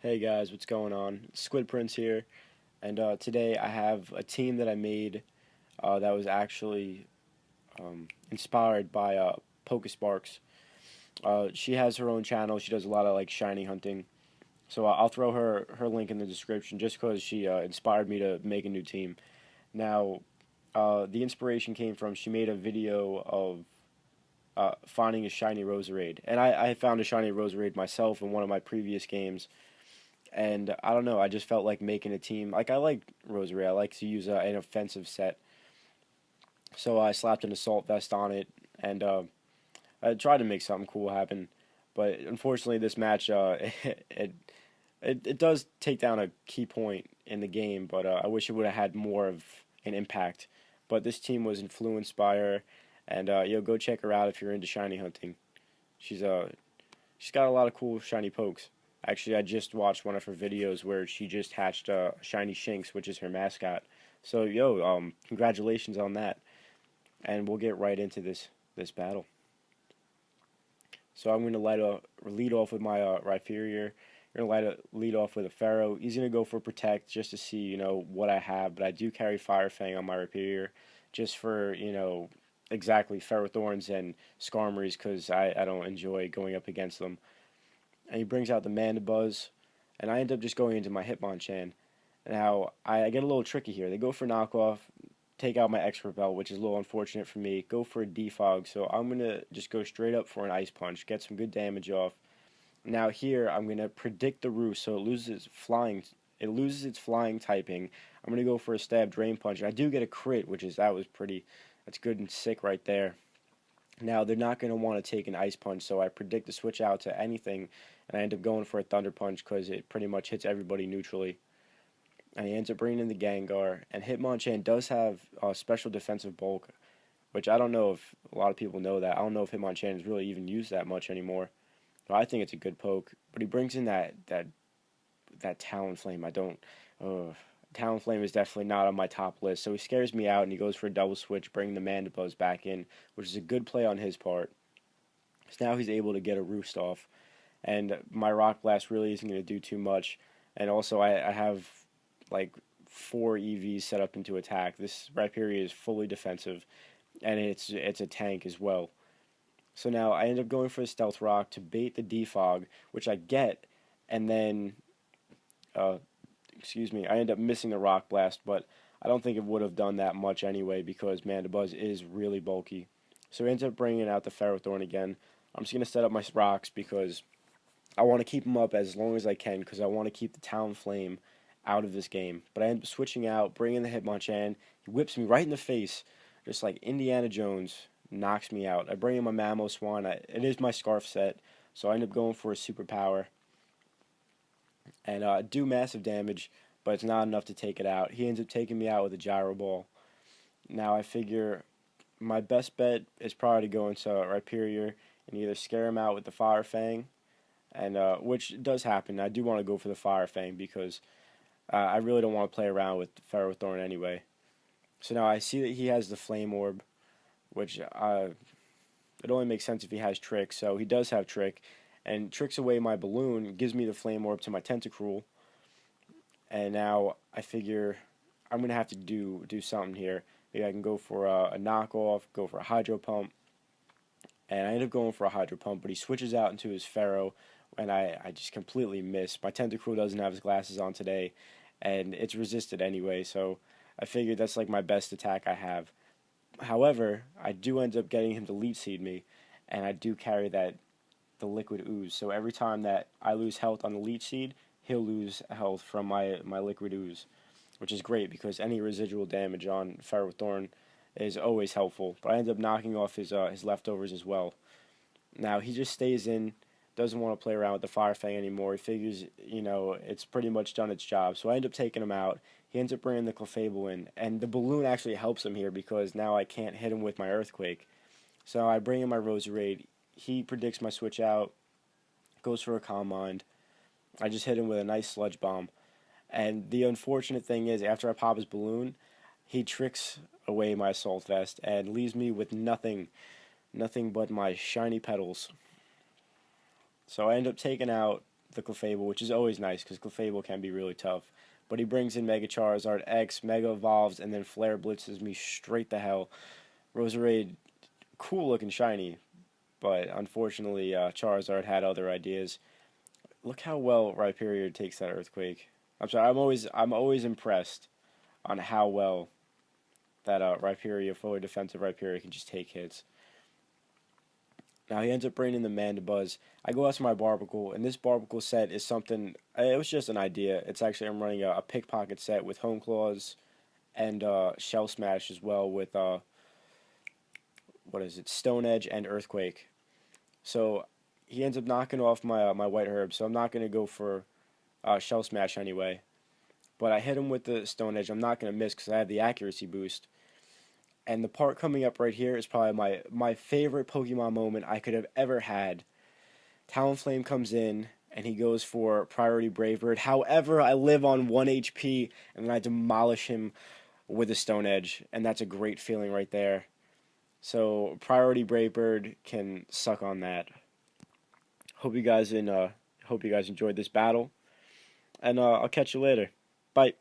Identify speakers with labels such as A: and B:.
A: Hey guys, what's going on? Squid Prince here, and today I have a team that I made that was actually inspired by Pokesparks. She has her own channel. She does a lot of like shiny hunting, so I'll throw her link in the description just because she inspired me to make a new team. Now, the inspiration came from she made a video of finding a shiny Roserade, and I found a shiny Roserade myself in one of my previous games. And I don't know, I just felt like making a team. Like, I like Roserade. I like to use an offensive set. So I slapped an assault vest on it, and I tried to make something cool happen. But unfortunately, this match, it does take down a key point in the game, but I wish it would have had more of an impact. But this team was influenced by her, and go check her out if you're into shiny hunting. She's got a lot of cool shiny pokes. Actually, I just watched one of her videos where she just hatched a shiny Shinx, which is her mascot. So, congratulations on that. And we'll get right into this battle. So I'm going to lead off with my Rhyperior. I'm going to lead off with a Pharaoh. He's going to go for Protect just to see, what I have. But I do carry Fire Fang on my Rhyperior just for, exactly Ferrothorns and Skarmories because I don't enjoy going up against them. And he brings out the Mandibuzz, and I end up just going into my Hitmonchan. Now, I get a little tricky here. They go for knockoff, take out my Expert Belt, which is a little unfortunate for me, go for a Defog, so I'm going to just go straight up for an Ice Punch, get some good damage off. Now here, I'm going to predict the roost, so it loses its flying typing. I'm going to go for a Stab Drain Punch, and I do get a crit, that's good and sick right there. Now, they're not going to want to take an Ice Punch, so I predict to switch out to anything, and I end up going for a Thunder Punch because it pretty much hits everybody neutrally. And he ends up bringing in the Gengar, and Hitmonchan does have special defensive bulk, which I don't know if a lot of people know that. I don't know if Hitmonchan is really even used that much anymore. But I think it's a good poke. But he brings in that Talonflame. Talonflame is definitely not on my top list, so he scares me out, and he goes for a double switch, bringing the Mandibuzz back in, which is a good play on his part. So now he's able to get a roost off, and my Rock Blast really isn't going to do too much. And also, I have like 4 EVs set up into attack. This Rhyperior is fully defensive, and it's a tank as well. So now I end up going for the Stealth Rock to bait the Defog, which I get, and then I end up missing the Rock Blast, but I don't think it would have done that much anyway because Mandibuzz is really bulky. So he ends up bringing out the Ferrothorn again. I'm just going to set up my rocks because I want to keep them up as long as I can because I want to keep the Talonflame out of this game. But I end up switching out, bringing the Hitmonchan. He whips me right in the face, just like Indiana Jones, knocks me out. I bring in my Mamoswine. It is my Scarf set, so I end up going for a Superpower. And do massive damage, but it's not enough to take it out. He ends up taking me out with a Gyro Ball. Now I figure my best bet is probably to go into Rhyperior and either scare him out with the Fire Fang, and which does happen. I do want to go for the Fire Fang because I really don't want to play around with Ferrothorn anyway. So now I see that he has the Flame Orb, which it only makes sense if he has Trick, so he does have Trick. And tricks away my balloon, gives me the Flame Orb to my Tentacruel. And now I figure I'm going to have to do something here. Maybe I can go for a knockoff, go for a Hydro Pump. And I end up going for a Hydro Pump, but he switches out into his Pharaoh, and I just completely miss. My Tentacruel doesn't have his glasses on today, and it's resisted anyway, so I figured that's like my best attack I have. However, I do end up getting him to Leech Seed me, and I do carry the Liquid Ooze. So every time that I lose health on the Leech Seed, he'll lose health from my Liquid Ooze, which is great because any residual damage on Ferrothorn is always helpful. But I end up knocking off his leftovers as well. Now he just stays in, doesn't want to play around with the Fire Fang anymore. He figures, it's pretty much done its job. So I end up taking him out. He ends up bringing the Clefable in, and the Balloon actually helps him here because now I can't hit him with my Earthquake. So I bring in my Roserade. he predicts my switch out, goes for a Calm Mind. I just hit him with a nice Sludge Bomb. And the unfortunate thing is, after I pop his balloon, he tricks away my Assault Vest and leaves me with nothing but my shiny petals. So I end up taking out the Clefable, which is always nice because Clefable can be really tough. But he brings in Mega Charizard X, Mega Evolves, and then Flare Blitzes me straight to hell. Roserade, cool looking shiny, but unfortunately Charizard had other ideas. Look how well Rhyperior takes that Earthquake. I'm sorry, I'm always impressed on how well that Rhyperior, fully defensive Rhyperior, can just take hits. Now he ends up bringing the Mandibuzz. I go out to my Barbicle, and this Barbicle set is something. It was just an idea. It's actually I'm running a Pickpocket set with Home Claws and Shell Smash as well with what is it, Stone Edge and Earthquake. So he ends up knocking off my White Herb. So I'm not gonna go for Shell Smash anyway. But I hit him with the Stone Edge. I'm not gonna miss because I have the accuracy boost. And the part coming up right here is probably my favorite Pokemon moment I could have ever had. Talonflame comes in, and he goes for Priority Brave Bird. However, I live on 1 HP, and then I demolish him with a Stone Edge, and that's a great feeling right there. So Priority Brave Bird can suck on that. Hope you guys enjoyed this battle, and I'll catch you later. Bye.